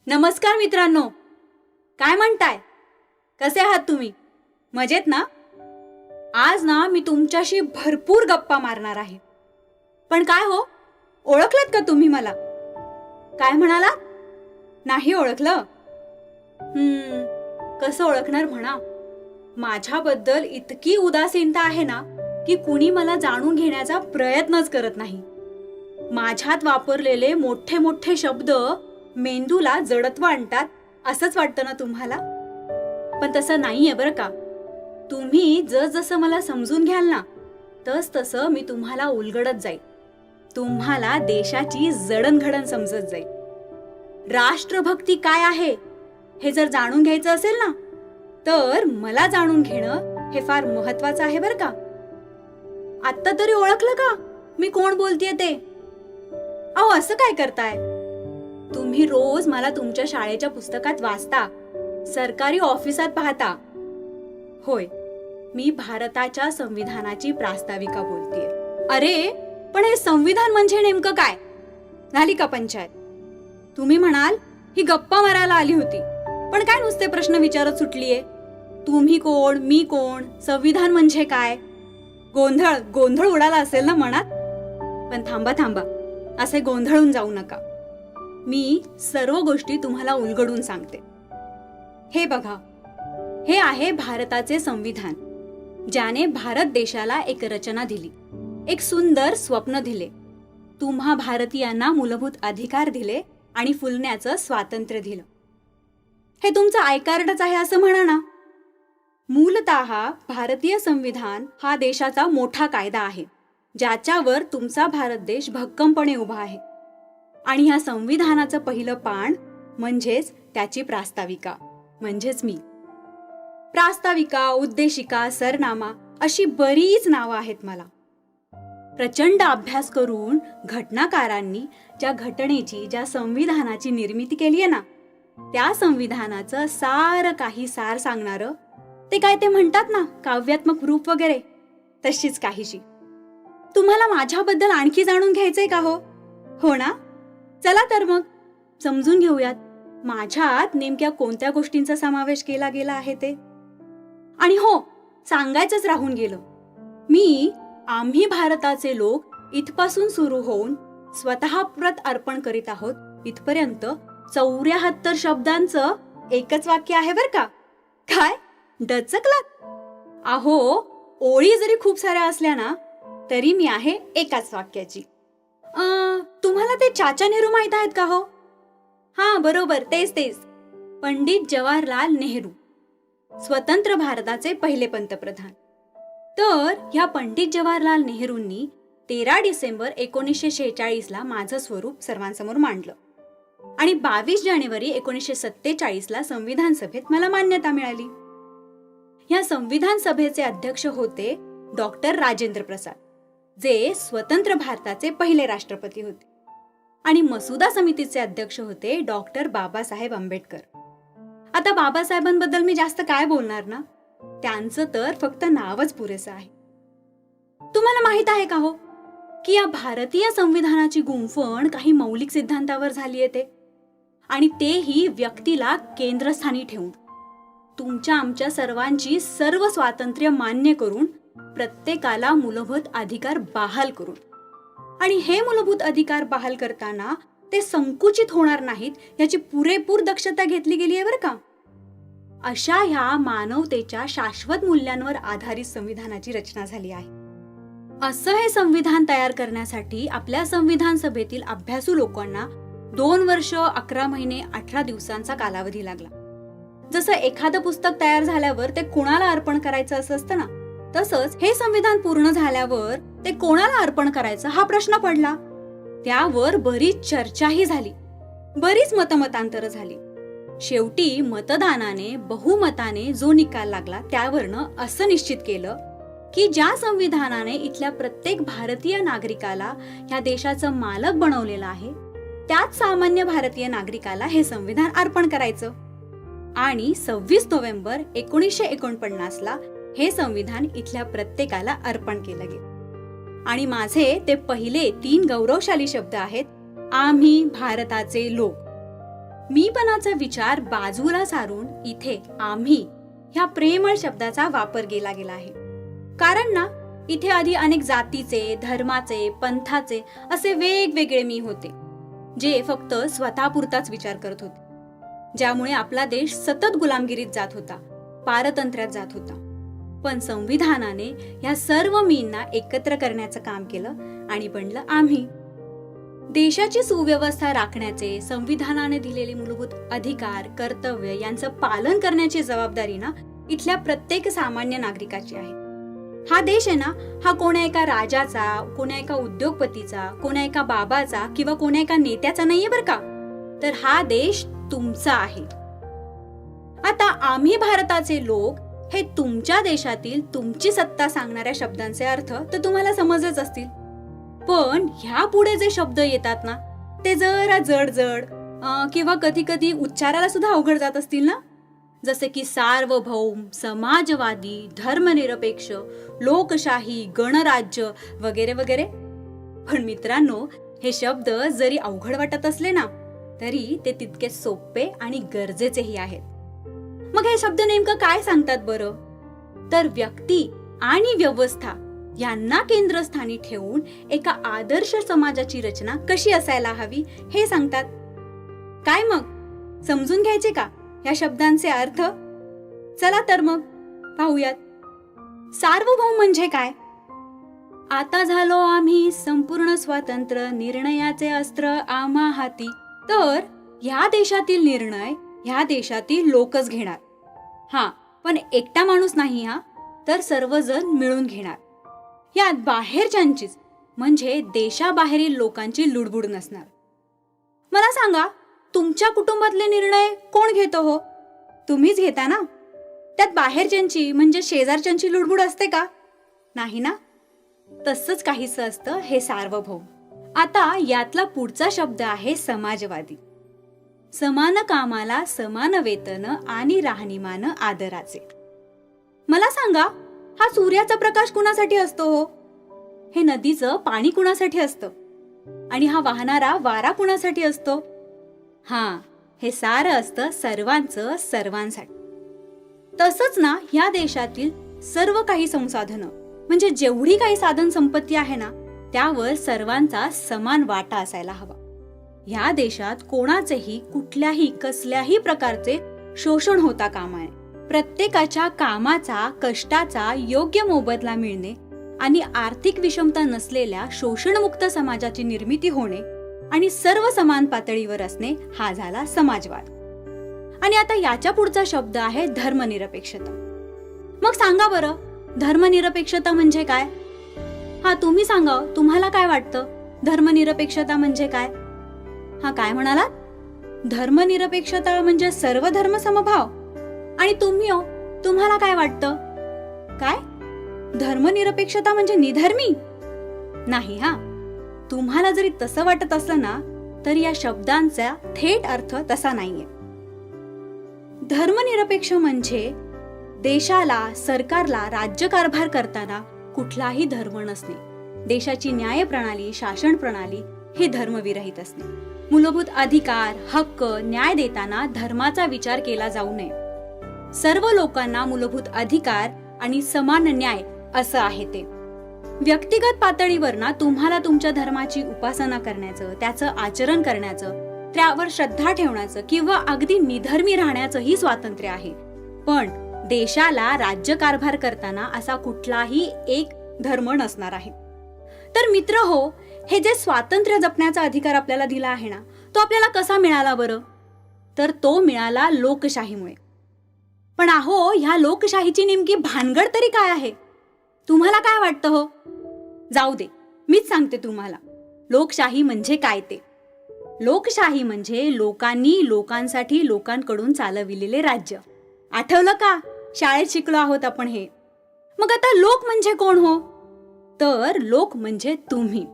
नमस्कार मित्रांनो, काय म्हणताय? कसे आहात तुम्ही? मजेत ना? आज ना मी तुमच्याशी भरपूर गप्पा मारणार आहे. पण काय हो, ओळखलत का तुम्ही मला? काय म्हणाला? नाही ओळखलं? कसं ओळखणार म्हणा. माझ्याबद्दल इतकी उदासीनता आहे ना की कुणी मला जाणून घेण्याचा प्रयत्नच करत नाही. माझ्यात वापरलेले मोठे मोठे शब्द मेंदूला जडत्व आणतात असंच वाटतं ना तुम्हाला? पण तसं नाहीये बरं का. तुम्ही जसं मला समजून घ्याल ना तसं मी तुम्हाला उलगडत जाईल. तुम्हाला देशाची जडणघडण समजत जाईल. राष्ट्रभक्ती काय आहे हे जर जाणून घ्यायचं असेल ना तर मला जाणून घेणं हे फार महत्वाचं आहे बरं का. आत्ता तरी ओळखलं का मी कोण बोलतेय ते? अहो असं काय करताय? तुम्ही रोज मला तुमच्या शाळेच्या पुस्तकात वाचता, सरकारी ऑफिसात पाहता. होय, मी भारताच्या संविधानाची प्रास्ताविका बोलतेय. अरे पण हे संविधान म्हणजे नेमकं काय? झाली का पंचायत? तुम्ही म्हणाल ही गप्पा मारायला आली होती, पण काय नुसते प्रश्न विचारत सुटलीये? तुम्ही कोण, मी कोण, संविधान म्हणजे काय? गोंधळ उडाला असेल ना मनात? पण थांबा, असे गोंधळून जाऊ नका. मी सर्व गोष्टी तुम्हाला उलगडून सांगते. हे बघा, हे आहे भारताचे संविधान, ज्याने भारत देशाला एक रचना दिली, एक सुंदर स्वप्न दिले, तुम्हा भारतीयांना मूलभूत अधिकार दिले आणि फुलण्याचं स्वातंत्र्य दिलं. हे तुमचं आय कार्डच आहे असं म्हणा ना. मूलतः भारतीय संविधान हा देशाचा मोठा कायदा आहे, ज्याच्यावर तुमचा भारत देश भक्कमपणे उभा आहे. आणि ह्या संविधानाचं पहिलं पान म्हणजेच त्याची प्रास्ताविका, म्हणजेच मी. प्रास्ताविका, उद्देशिका, सरनामा अशी बरीच नावं आहेत मला. प्रचंड अभ्यास करून घटनाकारांनी ज्या घटनेची, ज्या संविधानाची निर्मिती केली आहे ना, त्या संविधानाचं सारं काही सार सांगणारं ते काय ते म्हणतात ना काव्यात्मक रूप वगैरे, तशीच काहीशी. तुम्हाला माझ्याबद्दल आणखी जाणून घ्यायचंय का हो? हो ना? चला तर मग समजून घेऊयात माझ्यात नेमक्या कोणत्या गोष्टींचा समावेश केला गेला आहे ते. आणि हो, सांगायचंच राहून गेलं, आम्ही भारताचे लोक इथपासून सुरू होऊन स्वतः प्रत अर्पण करीत आहोत इथपर्यंत 74 शब्दांचं एकच वाक्य आहे बर का. काय डचकलात? अहो, ओळी जरी खूप साऱ्या असल्या ना तरी मी आहे एकाच वाक्याची. तुम्हाला ते चाचा नेहरू माहित आहेत का हो? हा बरोबर, तेच पंडित जवाहरलाल नेहरू, स्वतंत्र भारताचे पहिले पंतप्रधान. तर ह्या पंडित जवाहरलाल नेहरूंनी 13 डिसेंबर 1946 ला माझं स्वरूप सर्वांसमोर मांडलं आणि 22 जानेवारी 1947 ला संविधान सभेत मला मान्यता मिळाली. ह्या संविधान सभेचे अध्यक्ष होते डॉक्टर राजेंद्र प्रसाद, जे स्वतंत्र भारताचे पहिले राष्ट्रपती होते. आणि मसुदा समितीचे अध्यक्ष होते डॉक्टर बाबासाहेब आंबेडकर. आता बाबासाहेबांबद्दल मी जास्त काय बोलणार ना, त्यांचं तर फक्त नावच पुरेसं आहे. तुम्हाला माहित आहे का हो की या भारतीय संविधानाची गुंफण काही मौलिक सिद्धांतावर झाली आहे ते, आणि तेही व्यक्तीला केंद्रस्थानी ठेवून, तुमच्या आमच्या सर्वांची सर्व स्वातंत्र्य मान्य करून, प्रत्येकाला मूलभूत अधिकार बहाल करून. आणि हे मूलभूत अधिकार बहाल करताना ते संकुचित होणार नाहीत याची पुरेपूर दक्षता घेतली गेली आहे बरं का. अशा ह्या मानवतेच्या शाश्वत मूल्यांवर आधारित संविधानाची रचना झाली आहे. असं हे संविधान तयार करण्यासाठी आपल्या संविधान सभेतील अभ्यासू लोकांना 2 वर्ष 11 महिने 18 दिवसांचा कालावधी लागला. जसं एखादं पुस्तक तयार झाल्यावर ते कोणाला अर्पण करायचं असं असतं ना, तसंच हे संविधान पूर्ण झाल्यावर ते कोणाला अर्पण करायचं हा प्रश्न पडला. त्यावर बरीच चर्चाही झाली, बरीच मतमतांतर झाली. शेवटी मतदानाने बहुमताने जो निकाल लागला त्यावरनं असं निश्चित केलं की ज्या संविधानाने इथल्या प्रत्येक भारतीय नागरिकाला ह्या देशाचं मालक बनवलेलं आहे, त्याच सामान्य भारतीय नागरिकाला हे संविधान अर्पण करायचं. आणि 26 नोव्हेंबर 1949 ला हे संविधान इथल्या प्रत्येकाला अर्पण केलं गेलं. आणि माझे ते पहिले 3 गौरवशाली शब्द आहेत, आम्ही भारताचे लोक. मीपणाचा विचार बाजूला सारून इथे आम्ही ह्या प्रेमळ शब्दाचा वापर केला गेला आहे. कारण ना, इथे आधी अनेक जातीचे, धर्माचे, पंथाचे असे वेगवेगळे मी होते, जे फक्त स्वतःपुरताच विचार करत होते, ज्यामुळे आपला देश सतत गुलामगिरीत जात होता, पारतंत्र्यात जात होता. पण संविधानाने या सर्व मींना एकत्र करण्याचं काम केलं आणि बनलं आम्ही. देशाची सुव्यवस्था राखण्याचे संविधानाने दिलेले मूलभूत अधिकार, कर्तव्य यांचं पालन करण्याची जबाबदारी ना इथल्या प्रत्येक सामान्य नागरिकाची आहे. हा देश आहे ना, हा कोण्या एका राजाचा, कोण्या एका उद्योगपतीचा, कोण्या एका बाबाचा किंवा कोण्या एका नेत्याचा नाहीये बरं का. तर हा देश तुमचा आहे. आता आम्ही भारताचे लोक हे तुमच्या देशातील तुमची सत्ता सांगणाऱ्या शब्दांचे अर्थ तर तुम्हाला समजच असतील. पण ह्या पुढे जे शब्द येतात ना, ते जरा जड किंवा कधी कधी उच्चाराला सुद्धा अवघड जात असतील ना, जसे की सार्वभौम, समाजवादी, धर्मनिरपेक्ष, लोकशाही, गणराज्य वगैरे वगैरे. पण मित्रांनो, हे शब्द जरी अवघड वाटत असले ना, तरी ते तितके सोपे आणि गरजेचेही आहेत. मग हे शब्द नेमकं काय सांगतात बरं? तर व्यक्ती आणि व्यवस्था यांना केंद्रस्थानी ठेवून एका आदर्श समाजाची रचना कशी असायला हवी हे सांगतात. काय मग समजून घ्यायचे का या शब्दांचे अर्थ? चला तर मग पाहूयात. सार्वभौम म्हणजे काय? आता झालो आम्ही संपूर्ण स्वतंत्र, निर्णयाचे अस्त्र आम्हा हाती. तर ह्या देशातील निर्णय ह्या देशातील लोकच घेणार. हा, पण एकटा माणूस नाही हा, तर सर्वजण मिळून घेणार. यात बाहेरच्यांचीच म्हणजे देशाबाहेरील लोकांची लुडबुड नसणार. मला सांगा, तुमच्या कुटुंबातले निर्णय कोण घेतो हो? तुम्हीच घेता ना. त्यात बाहेरच्यांची म्हणजे शेजारच्यांची लुडबुड असते का? नाही ना. तसंच काहीसं असतं हे सार्वभौम. आता यातला पुढचा शब्द आहे समाजवादी. समान कामाला समान वेतन आणि राहणीमान आदराचे. मला सांगा, हा सूर्याचा प्रकाश कुणासाठी असतो हो? हे नदीचं पाणी कुणासाठी असतं? आणि हा वाहणारा वारा कुणासाठी असतो? हा, हे सारं असतं सर्वांचं सर्वांसाठी. तसंच ना, ह्या देशातील सर्व काही संसाधनं म्हणजे जेवढी काही साधन संपत्ती आहे ना, त्यावर सर्वांचा समान वाटा असायला हवा. ह्या देशात कोणाचेही कुठल्याही कसल्याही प्रकारचे शोषण होता कामा नये. प्रत्येकाच्या कामाचा, कष्टाचा योग्य मोबदला मिळणे आणि आर्थिक विषमता नसलेल्या शोषणमुक्त समाजाची निर्मिती होणे आणि सर्व समान पातळीवर असणे हा झाला समाजवाद. आणि आता याच्या पुढचा शब्द आहे धर्मनिरपेक्षता. मग सांगा बरं, धर्मनिरपेक्षता म्हणजे काय? हा, तुम्ही सांगा, तुम्हाला काय वाटतं धर्मनिरपेक्षता म्हणजे काय? हा, काय म्हणालात? धर्मनिरपेक्षता म्हणजे सर्व धर्म समभाव. आणि तुम्ही हो, तुम्हाला काय वाटतं? काय धर्मनिरपेक्षता म्हणजे निधर्मी? नाही हा. तुम्हाला जरी तसं वाटत असलं ना, तर या शब्दांचा थेट अर्थ तसा नाहीये. धर्मनिरपेक्ष म्हणजे देशाला, सरकारला राज्यकारभार करताना कुठलाही धर्म नसणे. देशाची न्याय प्रणाली, शासन प्रणाली हे धर्मविरहित असणे. मूलभूत अधिकार, हक्क, न्याय देताना धर्माचा विचार केला जाऊ नये. सर्व लोकांना मूलभूत अधिकार आणि समान न्याय असं आहे ते. व्यक्तिगत पातळीवर ना तुम्हाला तुमच्या धर्माची उपासना करण्याचं, त्याचं आचरण करण्याचं, त्यावर श्रद्धा ठेवण्याचं किंवा अगदी निधर्मी राहण्याचंही स्वातंत्र्य आहे. पण देशाला राज्यकारभार करताना असा कुठलाही एक धर्म नसणार आहे. तर मित्र हो, हे जे स्वातंत्र्य जपण्याचा अधिकार आपल्याला दिला आहे ना, तो आपल्याला कसा मिळाला बरं? तर तो मिळाला लोकशाहीमुळे. पण अहो, ह्या लोकशाहीची नेमकी भानगड तरी काय आहे? तुम्हाला काय वाटतं हो? जाऊ दे, मीच सांगते तुम्हाला. लोकशाही म्हणजे काय ते. लोकशाही म्हणजे लोकांनी लोकांसाठी लोकांकडून चालविलेले राज्य. आठवलं का? शाळेत शिकलो आहोत आपण हे. मग आता लोक म्हणजे कोण हो? तर लोक म्हणजे तुम्ही.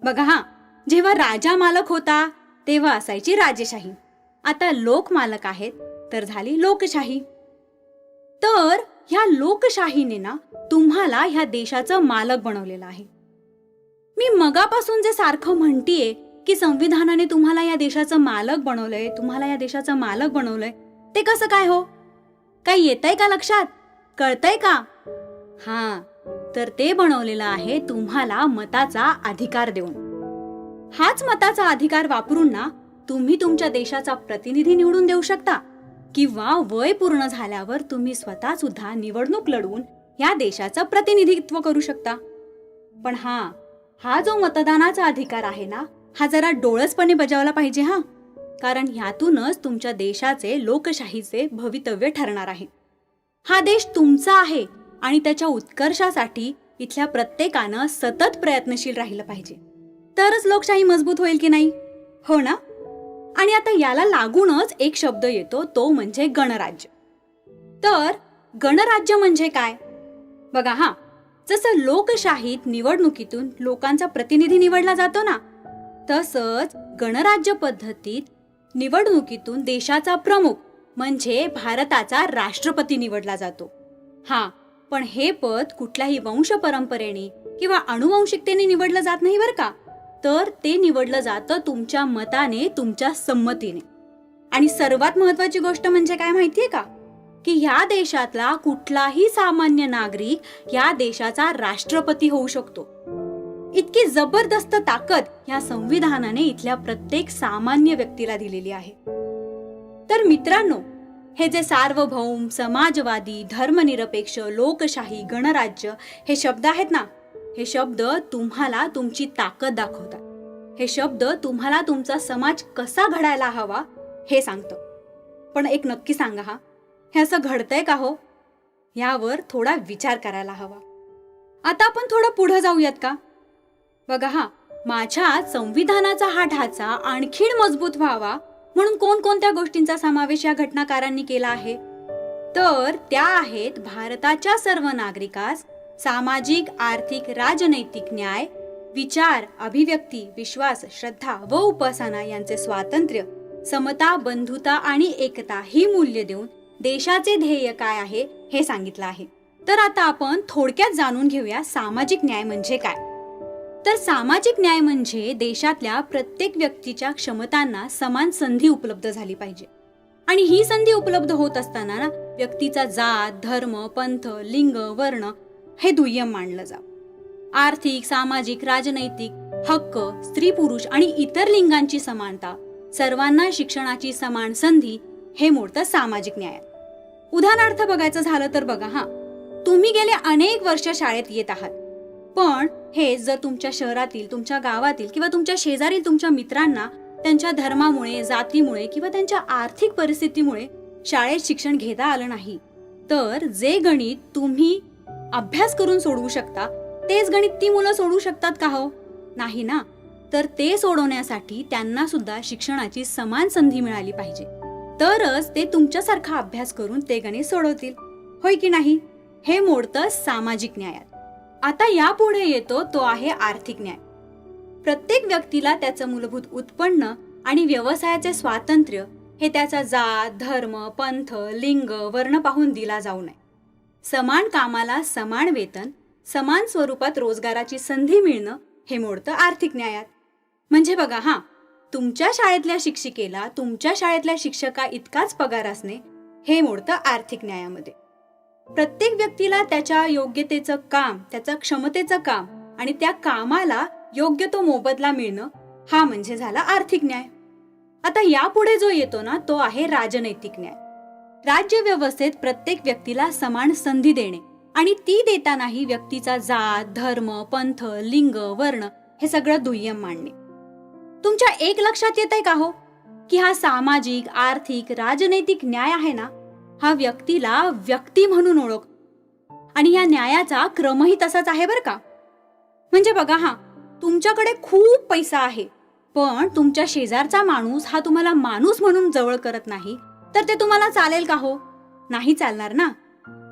बघा हा, जेव्हा राजा मालक होता तेव्हा असायची राजेशाही. आता लोक मालक आहेत तर झाली लोकशाही. तर ह्या लोकशाहीने ना तुम्हाला ह्या देशाचं मालक बनवलेलं आहे. मी मगापासून जे सारखं म्हणतीये की संविधानाने तुम्हाला या देशाचं मालक बनवलंय, तुम्हाला या देशाचं मालक बनवलंय, ते कसं काय हो? काही येतंय का लक्षात? कळतंय का? हा, तर ते बनवलेलं आहे तुम्हाला मताचा अधिकार देऊन. हाच मताचा अधिकार वापरून ना तुम्ही तुमच्या देशाचा प्रतिनिधी निवडून देऊ शकता, किंवा वय पूर्ण झाल्यावर तुम्ही स्वतः सुद्धा निवडणूक लढवून या देशाचं प्रतिनिधित्व करू शकता. पण हा जो मतदानाचा अधिकार आहे ना, हा जरा डोळसपणे बजावला पाहिजे हा, कारण ह्यातूनच तुमच्या देशाचे लोकशाहीचे भवितव्य ठरणार आहे. हा देश तुमचा आहे आणि त्याच्या उत्कर्षासाठी इथल्या प्रत्येकानं सतत प्रयत्नशील राहिलं पाहिजे, तरच लोकशाही मजबूत होईल की नाही, हो ना? आणि आता याला लागूनच एक शब्द येतो, तो म्हणजे गणराज्य. तर गणराज्य म्हणजे काय? बघा जसं लोकशाहीत निवडणुकीतून लोकांचा प्रतिनिधी निवडला जातो ना, तसंच गणराज्य पद्धतीत निवडणुकीतून देशाचा प्रमुख म्हणजे भारताचा राष्ट्रपती निवडला जातो. पण हे पद कुठल्याही वंश परंपरेने किंवा अनुवंशिकतेने निवडलं जात नाही बरं का, तर ते निवडलं जातं तुमच्या मताने, तुमच्या संमतीने. आणि सर्वात महत्वाची गोष्ट म्हणजे काय माहितीये का, की ह्या देशातला कुठलाही सामान्य नागरिक या देशाचा राष्ट्रपती होऊ शकतो. इतकी जबरदस्त ताकद या संविधानाने इथल्या प्रत्येक सामान्य व्यक्तीला दिलेली आहे. तर मित्रांनो, हे जे सार्वभौम, समाजवादी, धर्मनिरपेक्ष, लोकशाही, गणराज्य हे शब्द आहेत ना, हे शब्द तुम्हाला तुमची ताकद दाखवतात. हे शब्द तुम्हाला तुमचा समाज कसा घडायला हवा हे सांगतं. पण एक नक्की सांगा, हे असं घडतंय का हो? यावर थोडा विचार करायला हवा. आता आपण थोडं पुढे जाऊयात का? बघा माझ्या संविधानाचा हा ढाचा आणखीन मजबूत व्हावा म्हणून कोणकोणत्या गोष्टींचा समावेश या घटनाकारांनी केला आहे? तर त्या आहेत भारताच्या सर्व नागरिकास सामाजिक, आर्थिक, राजनैतिक न्याय, विचार, अभिव्यक्ती, विश्वास, श्रद्धा व उपासना यांचे स्वातंत्र्य, समता, बंधुता आणि एकता ही मूल्य देऊन देशाचे ध्येय काय आहे हे सांगितलं आहे. तर आता आपण थोडक्यात जाणून घेऊया सामाजिक न्याय म्हणजे काय. तर सामाजिक न्याय म्हणजे देशातल्या प्रत्येक व्यक्तीच्या क्षमतांना समान संधी उपलब्ध झाली पाहिजे. आणि ही संधी उपलब्ध होत असताना ना व्यक्तीचा जात, धर्म, पंथ, लिंग, वर्ण हे दुय्यम मानलं जावं. आर्थिक, सामाजिक, राजनैतिक हक्क, स्त्री पुरुष आणि इतर लिंगांची समानता, सर्वांना शिक्षणाची समान संधी हे मोडतं सामाजिक न्यायात. उदाहरणार्थ बघायचं झालं तर बघा तुम्ही गेले अनेक वर्ष शाळेत येत आहात, पण हे जर तुमच्या शहरातील, तुमच्या गावातील किंवा तुमच्या शेजारील तुमच्या मित्रांना त्यांच्या धर्मामुळे, जातीमुळे किंवा त्यांच्या आर्थिक परिस्थितीमुळे शाळेत शिक्षण घेता आलं नाही, तर जे गणित तुम्ही अभ्यास करून सोडवू शकता तेच गणित ती मुलं सोडवू शकतात का हो? नाही ना. तर ते सोडवण्यासाठी त्यांना सुद्धा शिक्षणाची समान संधी मिळाली पाहिजे, तरच ते तुमच्यासारखा अभ्यास करून ते गणित सोडवतील, होय की नाही? हे मोडतं सामाजिक न्यायात. आता यापुढे येतो तो आहे आर्थिक न्याय. प्रत्येक व्यक्तीला त्याचं मूलभूत उत्पन्न आणि व्यवसायाचे स्वातंत्र्य हे त्याचा जात, धर्म, पंथ, लिंग, वर्ण पाहून दिला जाऊ नये. समान कामाला समान वेतन, समान स्वरूपात रोजगाराची संधी मिळणं हे मोडतं आर्थिक न्यायात. म्हणजे बघा तुमच्या शाळेतल्या शिक्षिकेला तुमच्या शाळेतल्या शिक्षका इतकाच पगार असणे हे मोडतं आर्थिक न्यायामध्ये. प्रत्येक व्यक्तीला त्याच्या योग्यतेचं काम, त्याच्या क्षमतेचं काम आणि त्या कामाला योग्य तो मोबदला मिळणं हा म्हणजे झाला आर्थिक न्याय. आता यापुढे जो येतो ना तो आहे राजनैतिक न्याय. राज्य व्यवस्थेत प्रत्येक व्यक्तीला समान संधी देणे आणि ती देतानाही व्यक्तीचा जात, धर्म, पंथ, लिंग, वर्ण हे सगळं दुय्यम मानणे. तुमच्या एक लक्षात येतंय का हो की हा सामाजिक, आर्थिक, राजनैतिक न्याय आहे ना, हा व्यक्तीला व्यक्ती म्हणून ओळख आणि या न्यायाचा क्रमही तसाच आहे बरं का. म्हणजे बघा तुमच्याकडे खूप पैसा आहे, पण तुमच्या शेजारचा माणूस हा तुम्हाला माणूस म्हणून जवळ करत नाही, तर ते तुम्हाला चालेल का हो? नाही चालणार ना.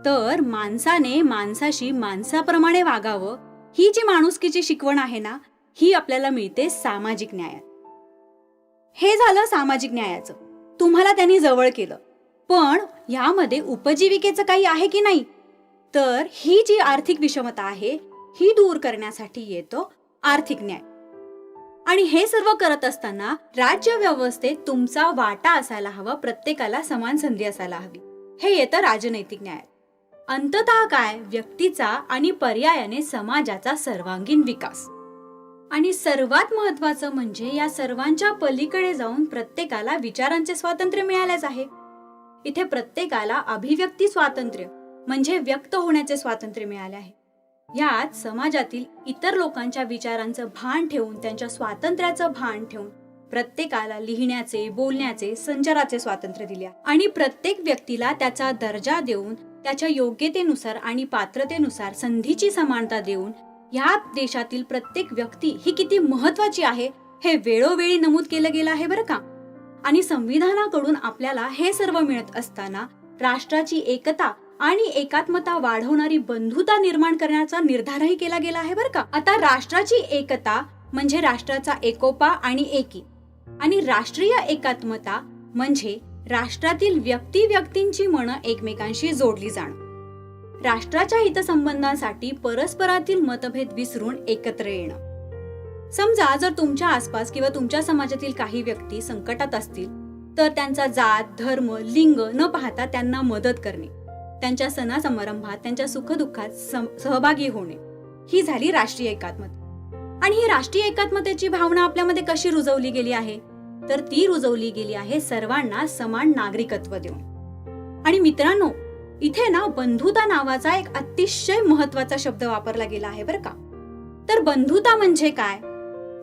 तर माणसाने माणसाशी माणसाप्रमाणे वागावं ही जी माणुसकीची शिकवण आहे ना, ही आपल्याला मिळते सामाजिक न्यायात. हे झालं सामाजिक न्यायाचं, तुम्हाला त्यांनी जवळ केलं. पण यामध्ये उपजीविकेचं काही आहे की नाही? तर ही जी आर्थिक विषमता आहे ही दूर करण्यासाठी येतो आर्थिक न्याय. आणि हे सर्व करत असताना राज्य व्यवस्थेत तुमचा वाटा असायला हवा, प्रत्येकाला समान संधी असायला हवी. हे येतं राजनैतिक न्याय. अंततः काय, व्यक्तीचा आणि पर्यायाने समाजाचा सर्वांगीण विकास. आणि सर्वात महत्वाचं म्हणजे या सर्वांच्या पलीकडे जाऊन प्रत्येकाला विचारांचे स्वातंत्र्य मिळालेच आहे. इथे प्रत्येकाला अभिव्यक्ती स्वातंत्र्य म्हणजे व्यक्त होण्याचे स्वातंत्र्य मिळाले आहे. यात समाजातील इतर लोकांच्या विचारांचं भान ठेवून, त्यांच्या स्वातंत्र्याचं भान ठेवून प्रत्येकाला लिहिण्याचे, बोलण्याचे, संचाराचे स्वातंत्र्य दिले आणि प्रत्येक व्यक्तीला त्याचा दर्जा देऊन, त्याच्या योग्यतेनुसार आणि पात्रतेनुसार संधीची समानता देऊन या देशातील प्रत्येक व्यक्ती ही किती महत्वाची आहे हे वेळोवेळी नमूद केलं गेलं आहे बरं का. आणि संविधानाकडून आपल्याला हे सर्व मिळत असताना राष्ट्राची एकता आणि एकात्मता वाढवणारी बंधुता निर्माण करण्याचा निर्धारही केला गेला आहे बरं का. आता राष्ट्राची एकता म्हणजे राष्ट्राचा एकोपा आणि एकी, आणि राष्ट्रीय एकात्मता म्हणजे राष्ट्रातील व्यक्तींची मनं एकमेकांशी जोडली जाणं. राष्ट्राच्या हितसंबंधांसाठी परस्परातील मतभेद विसरून एकत्र येणं. समजा जर तुमच्या आसपास किंवा तुमच्या समाजातील काही व्यक्ती संकटात असतील तर त्यांचा जात, धर्म, लिंग न पाहता त्यांना मदत करणे, त्यांच्या सणा समारंभात, त्यांच्या सुखदुःखात सहभागी होणे, ही झाली राष्ट्रीय एकात्मता. आणि ही राष्ट्रीय एकात्मतेची भावना आपल्यामध्ये कशी रुजवली गेली आहे, तर ती रुजवली गेली आहे सर्वांना समान नागरिकत्व देऊन. आणि मित्रांनो, इथे ना बंधुता नावाचा एक अतिशय महत्वाचा शब्द वापरला गेला आहे बरं का. तर बंधुता म्हणजे काय,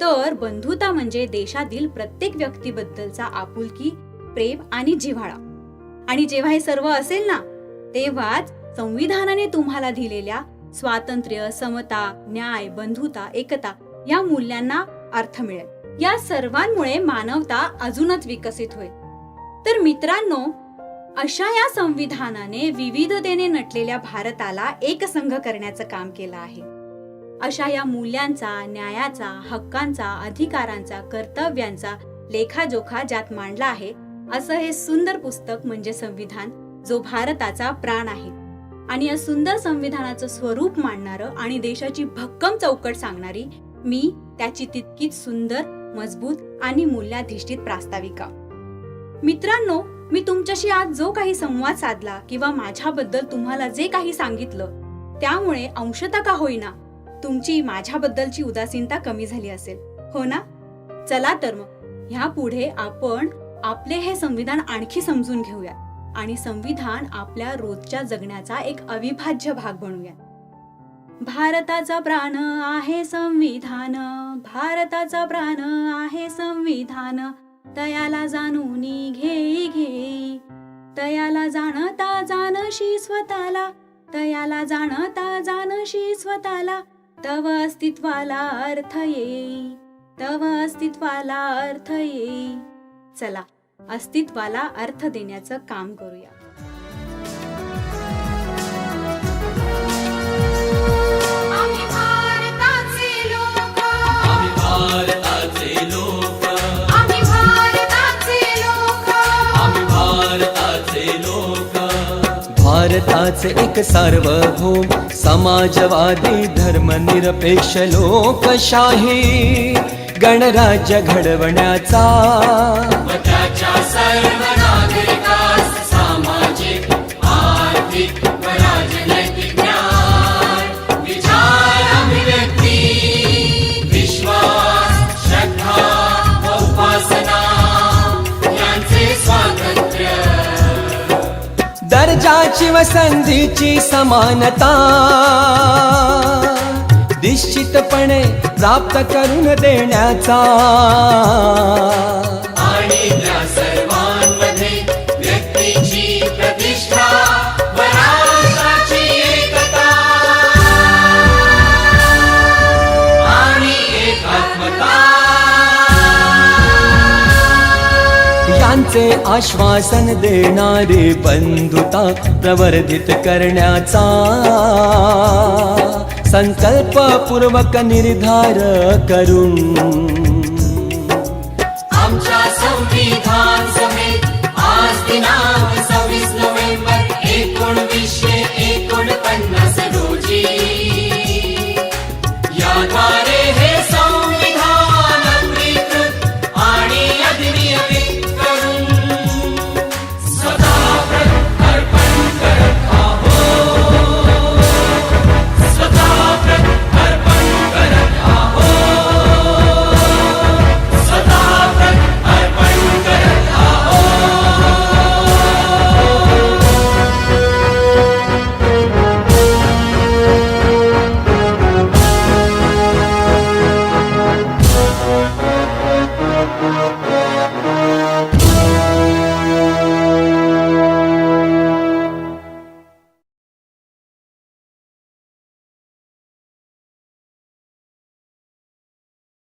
तर बंधुता म्हणजे देशातील प्रत्येक व्यक्तीबद्दलचा आपुलकी, प्रेम आणि जिव्हाळा. आणि जेव्हा हे सर्व असेल ना, तेव्हाच संविधानाने तुम्हाला दिलेल्या स्वातंत्र्य, समता, न्याय, बंधुता, एकता या मूल्यांना अर्थ मिळेल. या सर्वांमुळे मानवता अजूनच विकसित होईल. तर मित्रांनो, अशा या संविधानाने विविधतेने नटलेल्या भारताला एकसंघ करण्याचं काम केलं आहे. अशा या मूल्यांचा, न्यायाचा, हक्कांचा, अधिकारांचा, कर्तव्यांचा लेखाजोखा ज्यात मांडला आहे असं हे सुंदर पुस्तक म्हणजे संविधान, जो भारताचा प्राण आहे. आणि या सुंदर संविधानाचं स्वरूप मांडणारं आणि देशाची भक्कम चौकट सांगणारी मी, त्याची तितकीच सुंदर, मजबूत आणि मूल्याधिष्ठित प्रास्ताविका. मित्रांनो, मी तुमच्याशी आज जो काही संवाद साधला किंवा माझ्याबद्दल तुम्हाला जे काही सांगितलं, त्यामुळे अंशतः का होईना तुमची माझ्याबद्दलची उदासीनता कमी झाली असेल, हो ना? चला तर मग ह्या पुढे आपण आपले हे संविधान आणखी समजून घेऊया आणि संविधान आपल्या रोजच्या जगण्याचा एक अविभाज्य भाग बनवूया. भारताचा प्राण आहे संविधान, भारताचा प्राण आहे संविधान, तयाला जाणून घे, तयाला जाणता जानशी स्वतःला, तयाला जाणता जानशी स्वतःला, तव अस्तित्वाला अर्थ येई, तव अस्तित्वाला अर्थ येई. चला, अस्तित्वाला अर्थ देण्याचं काम करूया. आम्ही भारताचे लोक, आम्ही भारताचे लोक, आम्ही भारताचे लोक, आम्ही भारताचे लोक. भारताचे एक सार्वभौम समाजवादी धर्मनिरपेक्ष लोकशाही गणराज्य घडवण्याचा व त्याच्या सर्व नागरिकास सामाजिक, आर्थिक व राजनैतिक न्याय, विचार, अभिव्यक्ती, विश्वास, श्रद्धा व उपासना यांचे स्वातंत्र्य, दर्जाची व संधीची समानता निश्चितपणे प्राप्त करून देण्याचा आणि त्या सर्वांमध्ये व्यक्तीची प्रतिष्ठा व राष्ट्राची एकता आणि एकात्मता यांचे आश्वासन देणारी बंधुता प्रवर्धित करण्याचा संकल्पपूर्वक निर्धार करून आमच्या संविधान सभेत आज दिनांक